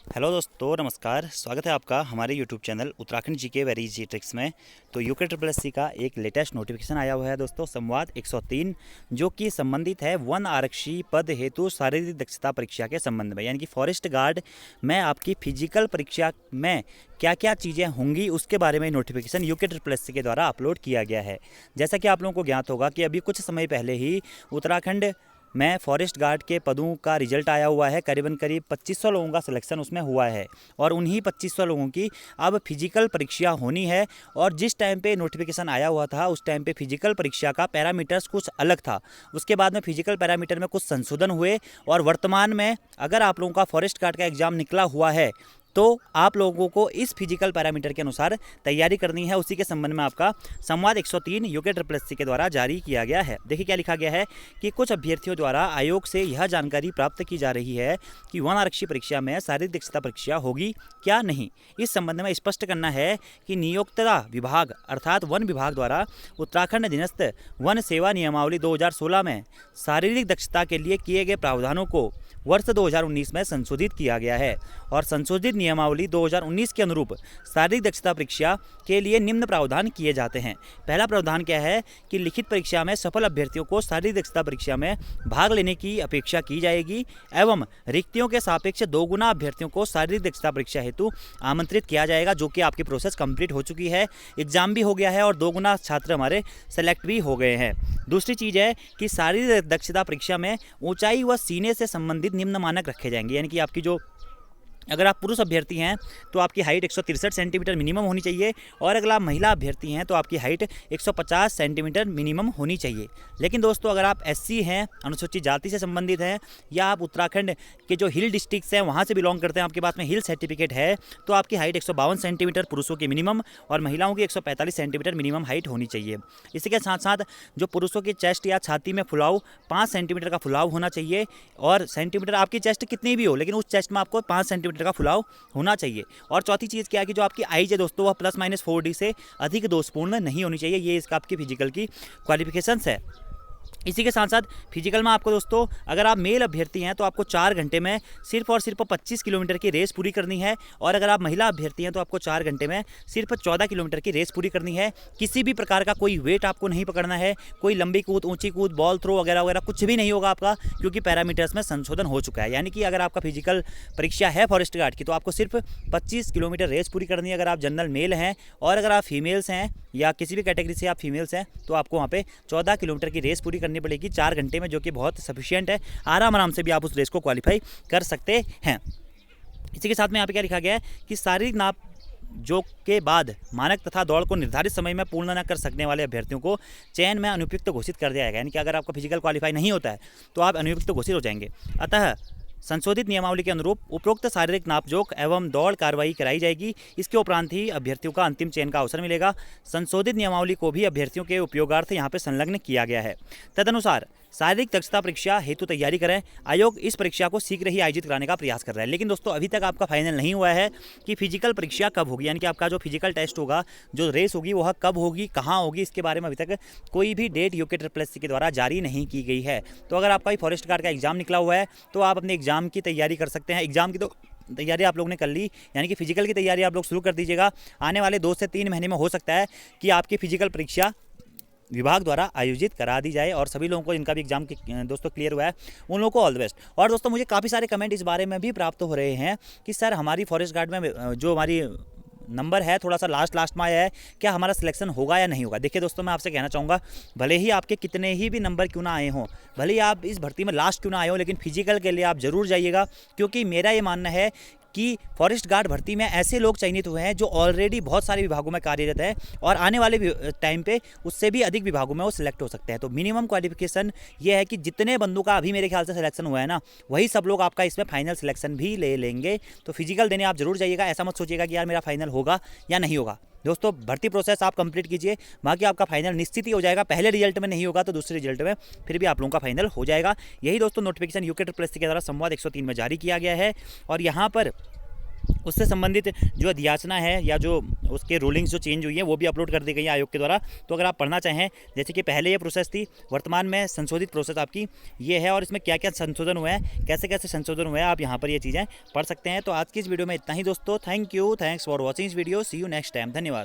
Hello दोस्तों, नमस्कार। स्वागत है आपका हमारे YouTube channel Uttarakhand GK very easy tricks में। तो यूके ट्रिपल एससी का एक लेटेस्ट नोटिफिकेशन आया हुआ है दोस्तों, संवाद 103, जो कि संबंधित है वन आरक्षी पद हेतु शारीरिक दक्षता परीक्षा के संबंध में, यानी कि फॉरेस्ट गार्ड में आपकी फिजिकल परीक्षा में क्या क्या चीज़ें होंगी उसके बारे में नोटिफिकेशन यूके ट्रिपल एससी के द्वारा अपलोड किया गया है। जैसा कि आप लोगों को ज्ञात होगा कि अभी कुछ समय पहले ही उत्तराखंड में फॉरेस्ट गार्ड के पदों का रिजल्ट आया हुआ है। करीब 2500 लोगों का सिलेक्शन उसमें हुआ है और उन्हीं 2500 लोगों की अब फिजिकल परीक्षा होनी है। और जिस टाइम पे नोटिफिकेशन आया हुआ था उस टाइम पे फिजिकल परीक्षा का पैरामीटर्स कुछ अलग था। उसके बाद में फिजिकल पैरामीटर में कुछ संशोधन हुए और वर्तमान में अगर आप लोगों का फॉरेस्ट गार्ड का एग्ज़ाम निकला हुआ है तो आप लोगों को इस फिजिकल पैरामीटर के अनुसार तैयारी करनी है। उसी के संबंध में आपका संवाद 103 यूके ट्रिपल एससी के द्वारा जारी किया गया है। देखिए क्या लिखा गया है कि कुछ अभ्यर्थियों द्वारा आयोग से यह जानकारी प्राप्त की जा रही है कि वन आरक्षी परीक्षा में शारीरिक दक्षता परीक्षा होगी क्या नहीं। इस संबंध में स्पष्ट करना है कि नियोक्ता विभाग अर्थात वन विभाग द्वारा उत्तराखंड अधीनस्थ वन सेवा नियमावली 2016 में शारीरिक दक्षता के लिए किए गए प्रावधानों को वर्ष 2019 में संशोधित किया गया है और संशोधित नियमावली 2019 के अनुरूप शारीरिक दक्षता परीक्षा के लिए निम्न प्रावधान किए जाते हैं। पहला प्रावधान क्या है कि लिखित परीक्षा में सफल अभ्यर्थियों को शारीरिक दक्षता परीक्षा में भाग लेने की अपेक्षा की जाएगी एवं रिक्तियों के सापेक्ष 2 गुना अभ्यर्थियों को शारीरिक दक्षता परीक्षा हेतु आमंत्रित किया जाएगा, जो कि आपकी प्रोसेस कंप्लीट हो चुकी है। एग्जाम भी हो गया है और 2 गुना छात्र हमारे सेलेक्ट भी हो गए हैं। दूसरी चीज़ है कि शारीरिक दक्षता परीक्षा में ऊंचाई व सीने से संबंधित निम्न मानक रखे जाएंगे, यानी कि आपकी जो अगर आप पुरुष अभ्यर्थी हैं तो आपकी हाइट 163 सेंटीमीटर मिनिमम होनी चाहिए और अगर आप महिला अभ्यर्थी हैं तो आपकी हाइट 150 सेंटीमीटर मिनिमम होनी चाहिए। लेकिन दोस्तों अगर आप एससी हैं, अनुसूचित जाति से संबंधित हैं या आप उत्तराखंड के जो हिल डिस्ट्रिक्ट्स हैं वहाँ से बिलोंग करते हैं, आपके पास में हिल सर्टिफिकेट है, तो आपकी हाइट 152 सेंटीमीटर पुरुषों की मिनिमम और महिलाओं की 145 सेंटीमीटर मिनिमम हाइट होनी चाहिए। इसी के साथ साथ जो पुरुषों की चेस्ट या छाती में फुलाव 5 सेंटीमीटर का फुलाव होना चाहिए और सेंटीमीटर आपकी चेस्ट कितनी भी हो लेकिन उस चेस्ट में आपको 5 सेंटीमीटर का फुलाव होना चाहिए। और चौथी चीज़ क्या है कि जो आपकी आइज है दोस्तों वह ±4D से अधिक दोषपूर्ण नहीं होनी चाहिए। ये इसका आपकी फिजिकल की क्वालिफिकेशंस है। इसी के साथ साथ फिजिकल में आपको दोस्तों अगर आप मेल अभ्यर्थी हैं तो आपको 4 घंटे में सिर्फ और सिर्फ 25 किलोमीटर की रेस पूरी करनी है और अगर आप महिला अभ्यर्थी हैं तो आपको 4 घंटे में सिर्फ 14 किलोमीटर की रेस पूरी करनी है। किसी भी प्रकार का कोई वेट आपको नहीं पकड़ना है, कोई लंबी कूद, ऊंची कूद, बॉल थ्रो वगैरह वगैरह कुछ भी नहीं होगा आपका, क्योंकि पैरामीटर्स में संशोधन हो चुका है। यानी कि अगर आपका फिजिकल परीक्षा है फॉरेस्ट गार्ड की तो आपको सिर्फ 25 किलोमीटर रेस पूरी करनी है अगर आप जनरल मेल हैं, और अगर आप फीमेल्स हैं या किसी भी कैटेगरी से आप फीमेल्स हैं तो आपको वहाँ पे 14 किलोमीटर की रेस पूरी करनी पड़ेगी 4 घंटे में, जो कि बहुत सफिशिएंट है। आराम से भी आप उस रेस को क्वालिफाई कर सकते हैं। इसी के साथ में यहाँ पे क्या लिखा गया है कि शारीरिक नाप जो के बाद मानक तथा दौड़ को निर्धारित समय में पूर्ण न कर सकने वाले अभ्यर्थियों को चयन में अनुपयुक्त घोषित कर दिया जाएगा। यानी कि अगर आपका फिजिकल क्वालिफाई नहीं होता है तो आप अनुपयुक्त घोषित हो जाएंगे। अतः संशोधित नियमावली के अनुरूप उपरोक्त शारीरिक नापजोक एवं दौड़ कार्रवाई कराई जाएगी। इसके उपरांत ही अभ्यर्थियों का अंतिम चयन का अवसर मिलेगा। संशोधित नियमावली को भी अभ्यर्थियों के उपयोगार्थ यहाँ पे संलग्न किया गया है। तदनुसार शारीरिक दक्षता परीक्षा हेतु तैयारी करें। आयोग इस परीक्षा को शीघ्र ही आयोजित कराने का प्रयास कर रहा है। लेकिन दोस्तों अभी तक आपका फाइनल नहीं हुआ है कि फिजिकल परीक्षा कब होगी, यानी कि आपका जो फिजिकल टेस्ट होगा, जो रेस होगी वह कब होगी, कहाँ होगी, इसके बारे में अभी तक कोई भी डेट यूके ट्रिपल एससी के द्वारा जारी नहीं की गई है। तो अगर आपका फॉरेस्ट गार्ड का एग्जाम निकला हुआ है तो आप अपने एग्जाम की तैयारी कर सकते हैं। एग्जाम की तो तैयारी आप लोगों ने कर ली, यानी कि फिजिकल की तैयारी आप लोग शुरू कर दीजिएगा। आने वाले 2 से 3 महीने में हो सकता है कि आपकी फिजिकल परीक्षा विभाग द्वारा आयोजित करा दी जाए और सभी लोगों को जिनका भी एग्जाम दोस्तों क्लियर हुआ है उन लोगों को ऑल द बेस्ट। और दोस्तों मुझे काफ़ी सारे कमेंट इस बारे में भी प्राप्त हो रहे हैं कि सर हमारी फॉरेस्ट गार्ड में जो हमारी नंबर है थोड़ा सा लास्ट में आया है, क्या हमारा सिलेक्शन होगा या नहीं होगा। देखिए दोस्तों मैं आपसे कहना चाहूँगा, भले ही आपके कितने ही भी नंबर क्यों ना आए हों, भले ही आप इस भर्ती में लास्ट क्यों ना आए हों, लेकिन फिजिकल के लिए आप ज़रूर जाइएगा। क्योंकि मेरा ये मानना है कि फॉरेस्ट गार्ड भर्ती में ऐसे लोग चयनित हुए हैं जो ऑलरेडी बहुत सारे विभागों में कार्यरत है और आने वाले टाइम पे उससे भी अधिक विभागों में वो सिलेक्ट हो सकते हैं। तो मिनिमम क्वालिफिकेशन ये है कि जितने बंदों का अभी मेरे ख्याल से सिलेक्शन हुआ है ना, वही सब लोग आपका इसमें फाइनल सिलेक्शन भी ले लेंगे। तो फिजिकल देने आप जरूर जाइएगा। ऐसा मत सोचिएगा कि यार मेरा फाइनल होगा या नहीं होगा। दोस्तों भर्ती प्रोसेस आप कंप्लीट कीजिए, बाकी आपका फाइनल निश्चित ही हो जाएगा। पहले रिजल्ट में नहीं होगा तो दूसरे रिजल्ट में फिर भी आप लोगों का फाइनल हो जाएगा। यही दोस्तों नोटिफिकेशन यूके ट्रिपल एससी के द्वारा संवाद 103 में जारी किया गया है। और यहाँ पर उससे संबंधित जो अधियाचना है या जो उसके रूलिंग्स जो चेंज हुई है वो भी अपलोड कर दी गई है आयोग के द्वारा। तो अगर आप पढ़ना चाहें, जैसे कि पहले ये प्रोसेस थी, वर्तमान में संशोधित प्रोसेस आपकी ये है और इसमें क्या क्या संशोधन हुआ है, कैसे कैसे संशोधन हुआ है, आप यहाँ पर ये चीज़ें पढ़ सकते हैं। तो आज की इस वीडियो में इतना ही दोस्तों। Thank you, thanks for watching इस video. See you next time. धन्यवाद।